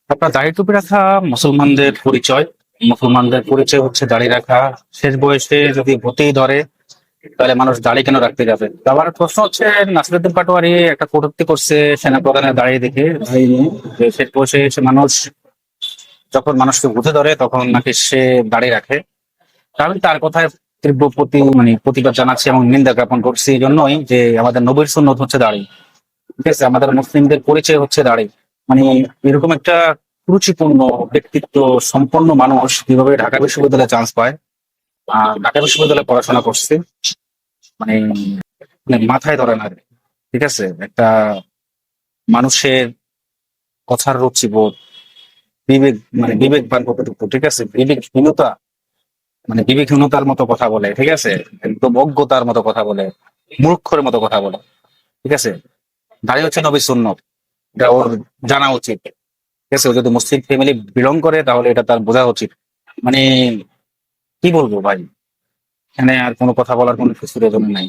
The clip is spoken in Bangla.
আপনার দাড়ি টুপি রাখা মুসলমানদের পরিচয়। মুসলমানদের পরিচয় হচ্ছে দাড়ি রাখা। শেষ বয়সে যদি হতেই ধরে তাহলে মানুষ দাড়ি কেন রাখতে যাবে? তো আমার প্রশ্ন হচ্ছে, নাসিরুদ্দিন পাটোয়ারি একটা কটূক্তি করছে সেনাপ্রধানের দাড়ি দেখে, যে শেষ বয়সে এসে মানুষ যখন মানুষকে বুঝে ধরে তখন নাকি সে দাড়ি রাখে। তা আমি তার কথায় তীব্র প্রতিবাদ জানাচ্ছি এবং নিন্দা জ্ঞাপন করছি এই জন্যই যে আমাদের নবীর সুন্নত হচ্ছে দাড়ি। ঠিক আছে, আমাদের মুসলিমদের পরিচয় হচ্ছে দাড়ি। মানে এরকম একটা রুচিপূর্ণ ব্যক্তিত্ব সম্পন্ন মানুষ কিভাবে ঢাকা বিশ্ববিদ্যালয়ে চান্স পায়, ঢাকা বিশ্ববিদ্যালয়ে পড়াশোনা করছে, মানে মাথায় ধরে না। ঠিক আছে, একটা মানুষের কথার রুচিবোধ, বিবেক, বিবেকবান কতটুকু, ঠিক আছে, বিবেকহীনতা, বিবেকহীনতার মতো কথা বলে, ঠিক আছে, একদম অজ্ঞতার মতো কথা বলে, মূর্খের মতো কথা বলে। ঠিক আছে, দাঁড়িয়ে হচ্ছে নবী সুন্নত, এটা ওর জানা উচিত। ঠিক আছে, ও যদি মুসলিম ফ্যামিলি বিলং করে তাহলে এটা তার বোঝা উচিত। মানে কি বলবো ভাই, এখানে আর কোনো কথা বলার কোনো কিছু নাই।